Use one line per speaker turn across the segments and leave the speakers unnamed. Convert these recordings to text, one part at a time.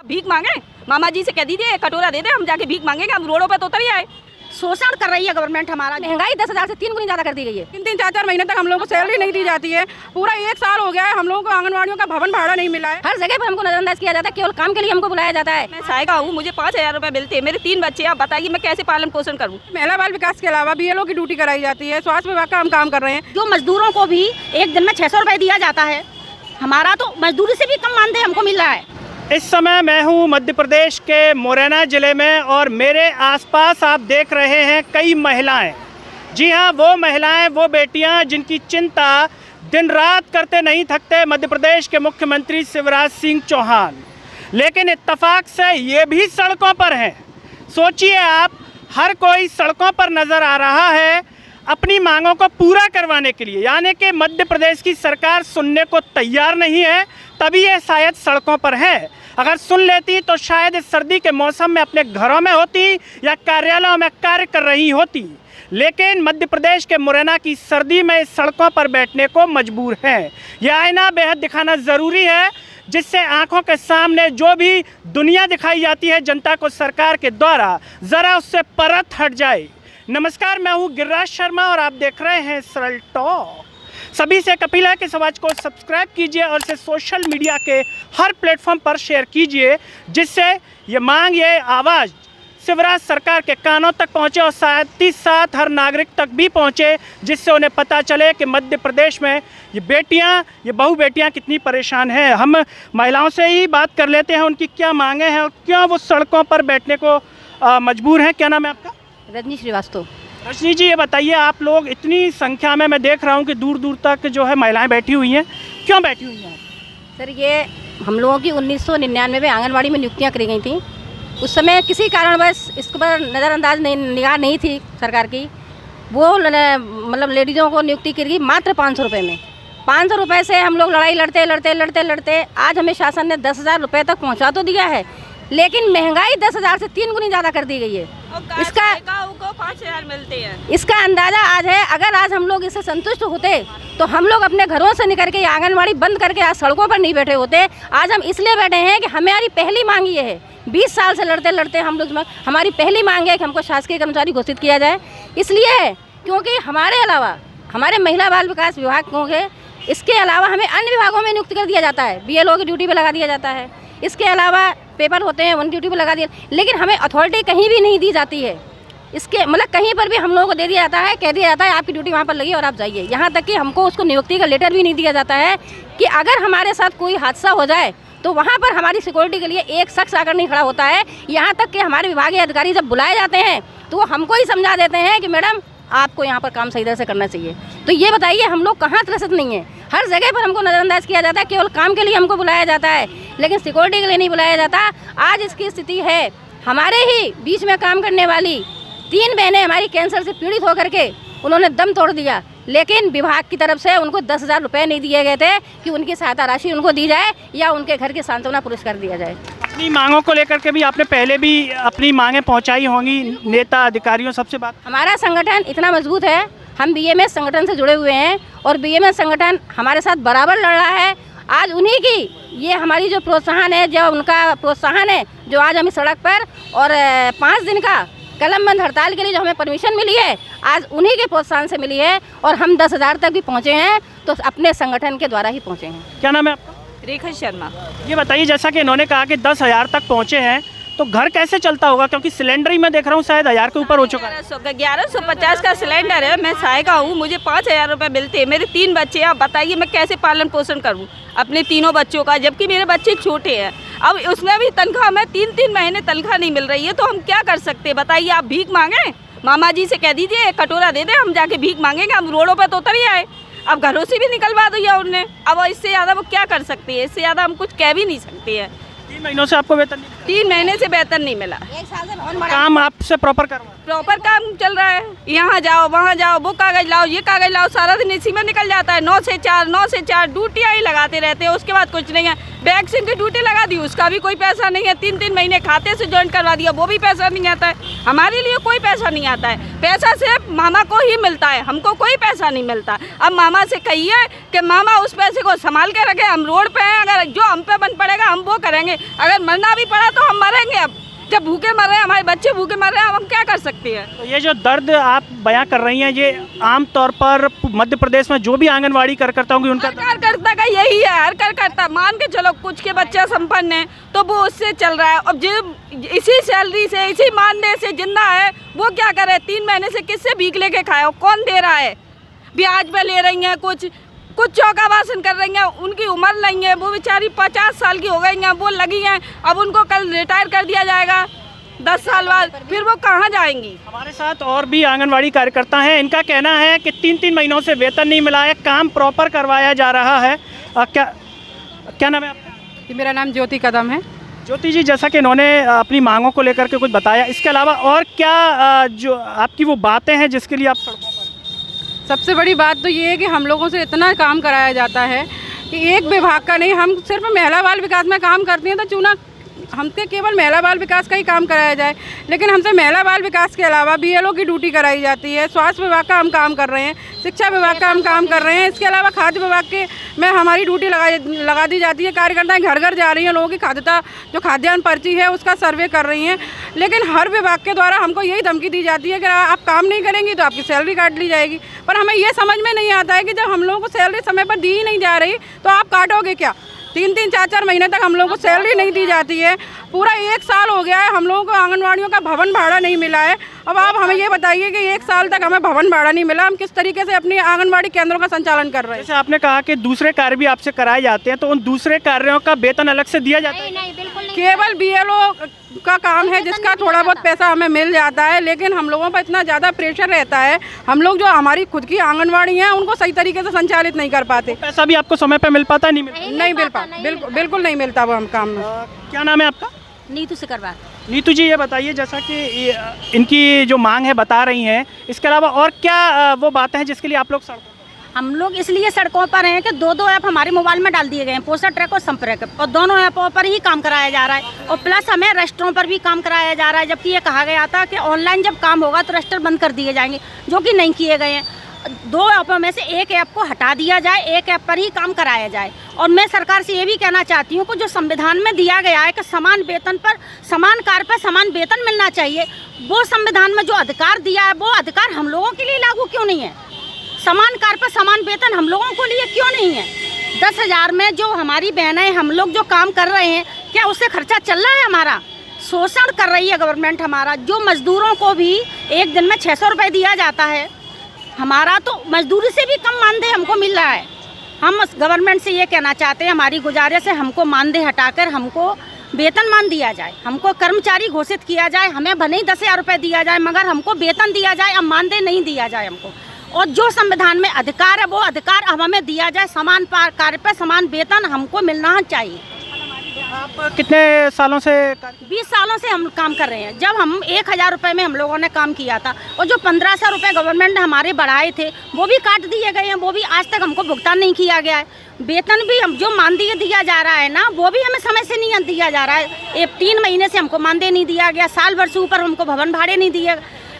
भीख मांगे, मामा जी से कह दीजिए कटोरा दे दे, हम जाके भीख मांगेंगे। हम रोडों पे तो उतर ही आए।
शोषण कर रही है गवर्नमेंट हमारा।
महंगाई 10,000 से 3 गुनी ज्यादा कर दी गई है।
3-4 महीने तक हम लोगों को सैलरी नहीं दी जाती है। पूरा 1 साल हो गया है, हम लोगों को आंगनवाड़ियों का भवन भाड़ा नहीं मिला है।
हर जगह पर हमको नजरअंदाज किया जाता है, केवल काम के लिए हमको बुलाया जाता है। मैं सहायिका हूँ, मुझे 5,000 रुपए मिलते हैं, मेरे 3 बच्चे। आप बताइए मैं कैसे पालन पोषण करूँ?
महिला बाल विकास के अलावा BLO की ड्यूटी कराई जाती है, स्वास्थ्य विभाग का हम काम कर रहे हैं।
जो मजदूरों को भी एक दिन में 600 रुपए दिया जाता है, हमारा तो मजदूरी से भी कम मानदेय हमको मिल रहा है।
इस समय मैं हूं मध्य प्रदेश के मुरैना ज़िले में और मेरे आसपास आप देख रहे हैं कई महिलाएं। जी हां, वो महिलाएं, वो बेटियां जिनकी चिंता दिन रात करते नहीं थकते मध्य प्रदेश के मुख्यमंत्री शिवराज सिंह चौहान, लेकिन इत्तेफाक से ये भी सड़कों पर हैं। सोचिए आप, हर कोई सड़कों पर नज़र आ रहा है अपनी मांगों को पूरा करवाने के लिए, यानी कि मध्य प्रदेश की सरकार सुनने को तैयार नहीं है, तभी ये शायद सड़कों पर है। अगर सुन लेती तो शायद इस सर्दी के मौसम में अपने घरों में होती या कार्यालयों में कार्य कर रही होती, लेकिन मध्य प्रदेश के मुरैना की सर्दी में इस सड़कों पर बैठने को मजबूर हैं। यह आईना बेहद दिखाना ज़रूरी है, जिससे आंखों के सामने जो भी दुनिया दिखाई जाती है जनता को सरकार के द्वारा, ज़रा उससे परत हट जाए। नमस्कार, मैं हूँ गिरिराज शर्मा और आप देख रहे हैं सरल टॉक। सभी से अपील है कि इस आवाज़ को सब्सक्राइब कीजिए और इसे सोशल मीडिया के हर प्लेटफॉर्म पर शेयर कीजिए, जिससे ये मांग, ये आवाज़ शिवराज सरकार के कानों तक पहुँचे और साथ ही साथ हर नागरिक तक भी पहुँचे, जिससे उन्हें पता चले कि मध्य प्रदेश में ये बेटियां, ये बहू बेटियां कितनी परेशान हैं। हम महिलाओं से ही बात कर लेते हैं, उनकी क्या मांगें हैं और क्यों वो सड़कों पर बैठने को मजबूर हैं। क्या नाम है आपका?
रजनी श्रीवास्तव।
रजनी जी, ये बताइए, आप लोग इतनी संख्या में, मैं देख रहा हूँ कि दूर दूर तक जो है महिलाएं बैठी हुई हैं, क्यों बैठी हुई हैं?
सर, ये हम लोगों की 1999 में आंगनवाड़ी में नियुक्तियाँ करी गई थी। उस समय किसी कारणवश इसके पर नज़रअंदाज नहीं, निगाह नहीं थी सरकार की। वो मतलब लेडीज़ों को नियुक्ति की गई मात्र 500 रुपये में। 500 रुपये से हम लोग लड़ाई लड़ते आज हमें शासन ने 10,000 रुपये तक पहुँचा तो दिया है, लेकिन महंगाई 10,000 से 3 गुनी ज़्यादा कर दी गई है। इसका 5,000 मिलते हैं। इसका अंदाज़ा आज है। अगर आज हम लोग इससे संतुष्ट होते तो हम लोग अपने घरों से निकल के आंगनवाड़ी बंद करके आज सड़कों पर नहीं बैठे होते। आज हम इसलिए बैठे हैं कि हमारी पहली मांग ये है, 20 साल से लड़ते हम लोग, हमारी पहली मांग है कि हमको शासकीय कर्मचारी घोषित किया जाए। इसलिए क्योंकि हमारे अलावा हमारे महिला बाल विकास विभाग क्योंकि इसके अलावा हमें अन्य विभागों में नियुक्त कर दिया जाता है, BLO की ड्यूटी पर लगा दिया जाता है। इसके अलावा पेपर होते हैं, उनकी ड्यूटी पर लगा दिया, लेकिन हमें अथॉरिटी कहीं भी नहीं दी जाती है। इसके मतलब कहीं पर भी हम लोगों को दे दिया जाता है, कह दिया जाता है आपकी ड्यूटी वहाँ पर लगी और आप जाइए। यहाँ तक कि हमको उसको नियुक्ति का लेटर भी नहीं दिया जाता है कि अगर हमारे साथ कोई हादसा हो जाए तो वहाँ पर हमारी सिक्योरिटी के लिए एक शख्स आकर नहीं खड़ा होता है। यहाँ तक कि हमारे विभागीय अधिकारी जब बुलाए जाते हैं तो वो हमको ही समझा देते हैं कि मैडम आपको यहाँ पर काम सही तरह से करना चाहिए। तो ये बताइए, हम लोग कहाँ त्रसित नहीं है? हर जगह पर हमको नज़रअंदाज किया जाता है, केवल काम के लिए हमको बुलाया जाता है, लेकिन सिक्योरिटी के लिए नहीं बुलाया जाता। आज इसकी स्थिति है, हमारे ही बीच में काम करने वाली 3 बहनें हमारी कैंसर से पीड़ित होकर के उन्होंने दम तोड़ दिया, लेकिन विभाग की तरफ से उनको 10,000 रुपये नहीं दिए गए थे कि उनकी सहायता राशि उनको दी जाए या उनके घर के सांत्वना पुरस्कार दिया जाए।
अपनी मांगों को लेकर के भी आपने पहले भी अपनी मांगें पहुंचाई होंगी नेता अधिकारियों सबसे बात?
हमारा संगठन इतना मजबूत है, हम BMS संगठन से जुड़े हुए हैं और BMS संगठन हमारे साथ बराबर लड़ रहा है। आज उन्हीं की ये हमारी जो प्रोत्साहन है, जो उनका प्रोत्साहन है, जो आज हम इस सड़क पर और 5 दिन का कलम बंद हड़ताल के लिए जो हमें परमिशन मिली है, आज उन्हीं के प्रोत्साहन से मिली है और हम 10,000 तक भी पहुँचे हैं तो अपने संगठन के द्वारा ही पहुँचे हैं।
क्या नाम है आपका?
रेखा शर्मा।
ये बताइए, जैसा कि इन्होंने कहा कि 10,000 तक पहुँचे हैं, तो घर कैसे चलता होगा? क्योंकि सिलेंडर ही मैं देख रहा हूँ शायद 1000 के ऊपर हो चुका है।
1150 का सिलेंडर है। मैं सहायिका हूँ, मुझे 5,000 रुपये मिलते हैं, मेरे 3 बच्चे। आप बताइए मैं कैसे पालन पोषण करूँ अपने तीनों बच्चों का, जबकि मेरे बच्चे छोटे हैं। अब उसमें भी तनख्वाह, मैं 3-3 महीने तनख्वाह नहीं मिल रही है, तो हम क्या कर सकते हैं? बताइए। आप भीख मांगे, मामा जी से कह दीजिए कटोरा दे दे, हम जाके भीख मांगेंगे। हम रोडों पर तो उतर ही आए, अब घरों से भी निकलवा दिया उनने। अब इससे ज़्यादा वो क्या कर सकते हैं? इससे ज़्यादा हम कुछ कह भी नहीं सकते हैं।
3 महीनों से आपको वेतन नहीं?
3 महीने से वेतन नहीं मिला।
1 साल से बहुत बड़ा
काम आपसे प्रॉपर
काम चल रहा है। यहाँ जाओ, वहाँ जाओ, वो कागज लाओ, ये कागज लाओ, सारा दिन इसी में निकल जाता है। 9 से 4 ड्यूटियाँ ही लगाते रहते हैं, उसके बाद कुछ नहीं है।
वैक्सीन की ड्यूटी लगा दी, उसका भी कोई पैसा नहीं है। 3-3 महीने खाते से ज्वाइन करवा दिया, वो भी पैसा नहीं आता है। हमारे लिए कोई पैसा नहीं आता है, पैसा सिर्फ मामा को ही मिलता है, हमको कोई पैसा नहीं मिलता। अब मामा से कहिए कि मामा उस पैसे को संभाल के रखे। हम रोड पे हैं, अगर जो हम पे बन पड़ेगा हम वो करेंगे। अगर मरना भी पड़ा तो हम मरेंगे। अब जब भूखे मर रहे हैं, हमारे बच्चे भूखे मर रहे हैं, अब हम क्या कर सकते हैं।
तो ये जो दर्द आप बयां कर रही हैं, ये आम तौर पर मध्य प्रदेश में जो भी आंगनवाड़ी कार्यकर्ता होंगे उनका
कार्यकर्ता का यही है। हर कार्यकर्ता मान के चलो कुछ के बच्चे संपन्न हैं तो वो उससे चल रहा है। अब जो इसी सैलरी से, इसी मानने से जिंदा है, वो क्या करे? 3 महीने से किससे भीख लेके खाए? कौन दे रहा है? ब्याज पे ले रही हैं, कुछ चौका भाषण कर रही हैं। उनकी उम्र नहीं है, वो बेचारी 50 साल की हो गई हैं, वो लगी हैं। अब उनको कल रिटायर कर दिया जाएगा 10 साल बाद, फिर वो कहाँ जाएंगी?
हमारे साथ और भी आंगनवाड़ी कार्यकर्ता हैं। इनका कहना है कि 3-3 महीनों से वेतन नहीं मिला है, काम प्रॉपर करवाया जा रहा है। क्या नाम है आपका?
मेरा नाम ज्योति कदम है।
ज्योति जी, जैसा कि इन्होंने अपनी मांगों को लेकर के कुछ बताया, इसके अलावा और क्या जो आपकी वो बातें हैं जिसके लिए आप सड़कों पर?
सबसे बड़ी बात तो ये है कि हम लोगों से इतना काम कराया जाता है कि एक विभाग का नहीं, हम सिर्फ महिला बाल विकास में काम करते हैं तो चूना हमसे केवल महिला बाल विकास का ही काम कराया जाए, लेकिन हमसे महिला बाल विकास के अलावा बीएलओ की ड्यूटी कराई जाती है। स्वास्थ्य विभाग का हम काम कर रहे हैं, शिक्षा विभाग का हम काम कर रहे हैं। इसके अलावा खाद्य विभाग के में हमारी ड्यूटी लगा दी जाती है। कार्यकर्ताएं घर घर जा रही हैं, लोगों की जो खाद्यान्न पर्ची है उसका सर्वे कर रही हैं। लेकिन हर विभाग के द्वारा हमको यही धमकी दी जाती है कि आप काम नहीं करेंगी तो आपकी सैलरी काट ली जाएगी। पर हमें ये समझ में नहीं आता है कि जब हम लोगों को सैलरी समय पर दी ही नहीं जा रही तो आप काटोगे क्या? 3-3, 4-4 महीने तक हम लोगों को सैलरी नहीं दी जाती है। पूरा 1 साल हो गया है, हम लोगों को आंगनवाड़ियों का भवन भाड़ा नहीं मिला है। अब आप हमें ये बताइए कि 1 साल तक हमें भवन भाड़ा नहीं मिला, हम किस तरीके से अपनी आंगनवाड़ी केंद्रों का संचालन कर रहे हैं।
जैसे आपने कहा कि दूसरे कार्य भी आपसे कराए जाते हैं, तो उन दूसरे कार्यों का वेतन अलग से दिया जाता है?
नहीं, बिल्कुल नहीं।
केवल बीएलओ का काम है जिसका थोड़ा बहुत पैसा हमें मिल जाता है, लेकिन हम लोगों पर इतना ज़्यादा प्रेशर रहता है। हम लोग जो हमारी खुद की आंगनवाड़ी हैं उनको सही तरीके से संचालित नहीं कर पाते।
पैसा भी आपको समय पे मिल पाता है? नहीं
मिल पाता, बिल्कुल नहीं मिलता वो हम काम में।
क्या नाम है आपका?
नीतू सिकरवार।
नीतू जी, ये बताइए, जैसा कि इनकी जो मांग है बता रही हैं, इसके अलावा और क्या वो बातें हैं जिसके लिए आप लोग सड़कों?
हम लोग इसलिए सड़कों पर हैं कि 2 ऐप हमारे मोबाइल में डाल दिए गए हैं, पोस्टर ट्रैक और संपर्क, और दोनों ऐपों पर ही काम कराया जा रहा है। और प्लस हमें रजिस्टरों पर भी काम कराया जा रहा है, जबकि ये कहा गया था कि ऑनलाइन जब काम होगा तो रजिस्टर बंद कर दिए जाएंगे, जो कि नहीं किए गए हैं। 2 ऐपों में से एक ऐप को हटा दिया जाए, एक ऐप पर ही काम कराया जाए। और मैं सरकार से ये भी कहना चाहती हूँ कि जो संविधान में दिया गया है कि समान वेतन पर समान कार्य पर समान वेतन मिलना चाहिए, वो संविधान में जो अधिकार दिया है वो अधिकार हम लोगों के लिए लागू क्यों नहीं है? समान कार्य पर समान वेतन हम लोगों को लिए क्यों नहीं है? 10,000 में जो हमारी बहनें हम लोग जो काम कर रहे हैं, क्या उससे खर्चा चल रहा है? हमारा शोषण कर रही है गवर्नमेंट हमारा। जो मजदूरों को भी एक दिन में 600 रुपये दिया जाता है, हमारा तो मजदूरी से भी कम मानदेय हमको मिल रहा है। हम गवर्नमेंट से ये कहना चाहते हैं, हमारी गुजारिश है, हमको मानदेय हटाकर हमको वेतनमान दिया जाए, हमको कर्मचारी घोषित किया जाए। हमें भले ही 10,000 रुपये दिया जाए, मगर हमको वेतन दिया जाए, अब मानदेय नहीं दिया जाए हमको। और जो संविधान में अधिकार है वो अधिकार अब हमें दिया जाए। समान कार्य पर समान वेतन हमको मिलना चाहिए।
आप कितने सालों से?
20 सालों से हम काम कर रहे हैं। जब हम 1,000 रुपये में हम लोगों ने काम किया था, और जो 1,500 रुपये गवर्नमेंट ने हमारे बढ़ाए थे वो भी काट दिए गए हैं, वो भी आज तक हमको भुगतान नहीं किया गया है। वेतन भी हम जो मानदेय दिया जा रहा है ना, वो भी हमें समय से नहीं दिया जा रहा है। 3 महीने से हमको मानदेय नहीं दिया गया, साल भर से ऊपर हमको भवन भाड़े नहीं दिए,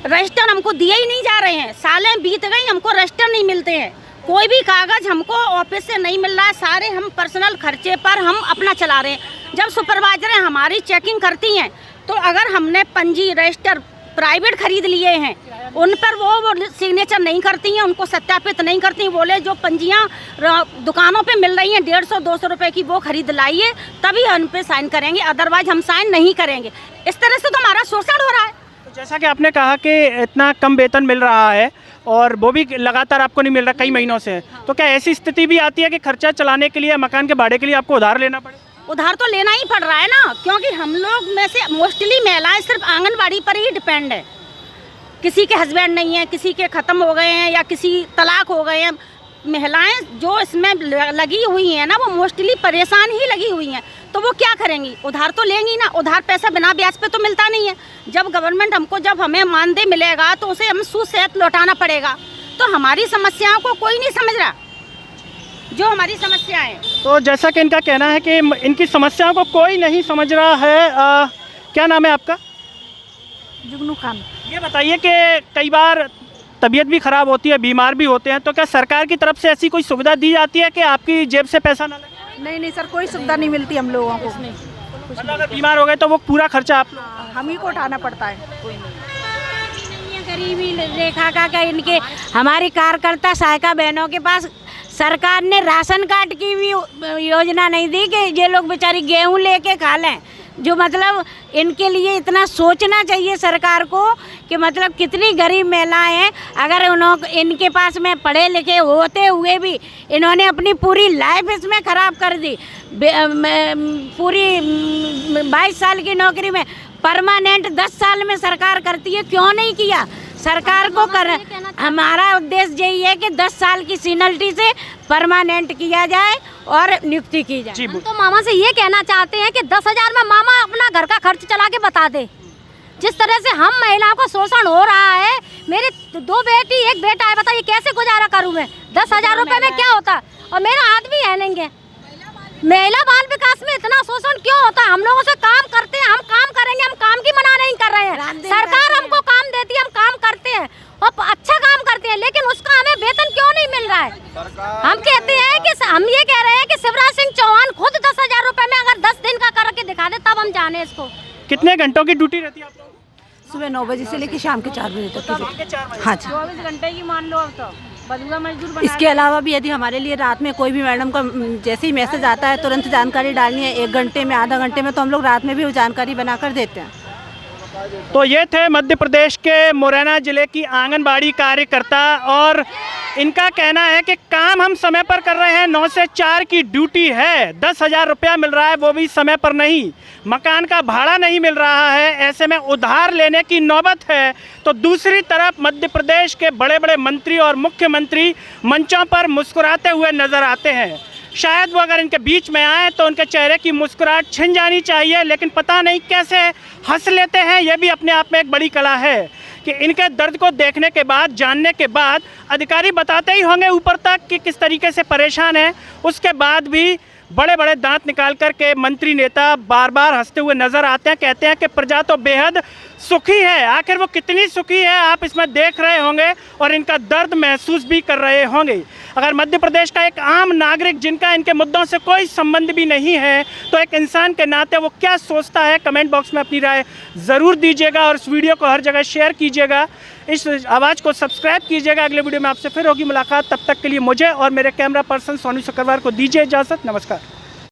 रजिस्टर हमको दिए ही नहीं जा रहे हैं। सालें बीत गई, हमको रजिस्टर नहीं मिलते हैं, कोई भी कागज़ हमको ऑफिस से नहीं मिल रहा है। सारे हम पर्सनल खर्चे पर हम अपना चला रहे हैं। जब सुपरवाइजरें हमारी चेकिंग करती हैं तो अगर हमने पंजी रजिस्टर प्राइवेट खरीद लिए हैं, उन पर वो सिग्नेचर नहीं करती हैं, उनको सत्यापित नहीं करती। बोले जो पंजियाँ दुकानों पे मिल रही हैं 150-200 रुपये की, वो खरीद लाइए, तभी उन पे साइन करेंगे, अदरवाइज हम साइन नहीं करेंगे। इस तरह से तो हमारा शोषण हो रहा है।
जैसा कि आपने कहा कि इतना कम वेतन मिल रहा है और वो भी लगातार आपको नहीं मिल रहा कई महीनों से, तो क्या ऐसी स्थिति भी आती है कि खर्चा चलाने के लिए, मकान के भाड़े के लिए आपको उधार लेना पड़े?
उधार तो लेना ही पड़ रहा है ना, क्योंकि हम लोग में से मोस्टली महिलाएं सिर्फ आंगनबाड़ी पर ही डिपेंड है। किसी के हस्बैंड नहीं है, किसी के ख़त्म हो गए हैं या किसी तलाक हो गए हैं। महिलाएं जो इसमें लगी हुई हैं ना, वो मोस्टली परेशान ही लगी हुई हैं। तो वो क्या करेंगी? उधार तो लेंगी ना। उधार पैसा बिना ब्याज पे तो मिलता नहीं है। जब गवर्नमेंट हमको, जब हमें मानदेय मिलेगा तो उसे हमें सूद सहित लौटाना पड़ेगा। तो हमारी समस्याओं को कोई नहीं समझ रहा। जो हमारी समस्याएं हैं।
तो जैसा कि इनका कहना है कि इनकी समस्याओं को कोई नहीं समझ रहा है। क्या नाम है आपका?
जुगनू खान।
ये बताइए कि कई बार तबीयत भी ख़राब होती है, बीमार भी होते हैं, तो क्या सरकार की तरफ से ऐसी कोई सुविधा दी जाती है कि आपकी जेब से पैसा ना लगे?
नहीं सर, कोई सुविधा नहीं मिलती हम लोगों को।
मतलब अगर बीमार हो गए तो वो पूरा खर्चा आप
हम ही को उठाना पड़ता है।
गरीबी रेखा का इनके हमारी कार्यकर्ता सहायिका बहनों के पास सरकार ने राशन कार्ड की भी योजना नहीं दी कि ये लोग बेचारी गेहूं लेके खा लें। जो मतलब इनके लिए इतना सोचना चाहिए सरकार को कि मतलब कितनी गरीब महिलाएं हैं, अगर इनके पास में पढ़े लिखे होते हुए भी इन्होंने अपनी पूरी लाइफ इसमें ख़राब कर दी। पूरी 22 साल की नौकरी में परमानेंट 10 साल में सरकार करती है, क्यों नहीं किया? सरकार को कर हमारा उद्देश्य यही है कि 10 साल की सीनियरिटी से परमानेंट किया जाए और नियुक्ति की जाए।
हम तो मामा से ये कहना चाहते हैं कि 10,000 में मामा अपना घर का खर्च चला के बता दे। जिस तरह से हम महिलाओं को शोषण हो रहा है, मेरी 2 बेटी 1 बेटा है, बताइए कैसे गुजारा करूँ मैं? 10,000 रुपये में क्या होता? और मेरा आदमी है नहीं। महिला बाल विकास में इतना शोषण क्यों होता है? हम लोगों से काम करते हैं, हम काम करेंगे, हम काम की मना नहीं कर रहे हैं। सरकार हमको काम देती है, हम काम करते हैं और अच्छा काम करते हैं, लेकिन उसका हमें वेतन क्यों नहीं मिल रहा है? हम कहते हैं कि हम ये कह रहे हैं कि शिवराज सिंह चौहान खुद 10,000 रुपये में अगर 10 दिन का करके दिखा दे तब हम जाने इसको।
कितने घंटों की ड्यूटी रहती है आप लोगों की?
सुबह 9 बजे से लेकर शाम के 4 बजे तक। हाँ जी,
24 घंटे की मान लो। अब तो बदुआ मजदूर बना।
इसके अलावा भी यदि हमारे लिए रात में कोई भी मैडम का जैसे ही मैसेज आता है तुरंत जानकारी डालनी है, 1 घंटे में, आधा घंटे में, तो हम लोग रात में भी वो जानकारी बनाकर देते हैं।
तो ये थे मध्य प्रदेश के मुरैना ज़िले की आंगनबाड़ी कार्यकर्ता, और इनका कहना है कि काम हम समय पर कर रहे हैं, 9 से 4 की ड्यूटी है, 10,000 रुपया मिल रहा है, वो भी समय पर नहीं, मकान का भाड़ा नहीं मिल रहा है, ऐसे में उधार लेने की नौबत है। तो दूसरी तरफ मध्य प्रदेश के बड़े बड़े मंत्री और मुख्यमंत्री मंचों पर मुस्कुराते हुए नज़र आते हैं। शायद वो अगर इनके बीच में आए तो उनके चेहरे की मुस्कुराहट छिन जानी चाहिए, लेकिन पता नहीं कैसे हंस लेते हैं। ये भी अपने आप में एक बड़ी कला है कि इनके दर्द को देखने के बाद, जानने के बाद अधिकारी बताते ही होंगे ऊपर तक कि किस तरीके से परेशान है, उसके बाद भी बड़े बड़े दांत निकाल कर के मंत्री नेता बार बार हंसते हुए नज़र आते हैं, कहते हैं कि प्रजा तो बेहद सुखी है। आखिर वो कितनी सुखी है आप इसमें देख रहे होंगे और इनका दर्द महसूस भी कर रहे होंगे। अगर मध्य प्रदेश का एक आम नागरिक जिनका इनके मुद्दों से कोई संबंध भी नहीं है, तो एक इंसान के नाते वो क्या सोचता है, कमेंट बॉक्स में अपनी राय ज़रूर दीजिएगा और इस वीडियो को हर जगह शेयर कीजिएगा, इस आवाज़ को सब्सक्राइब कीजिएगा। अगले वीडियो में आपसे फिर होगी मुलाकात, तब तक के लिए मुझे और मेरे कैमरा पर्सन सोनू सक्करवार को दीजिए इजाज़त। नमस्कार।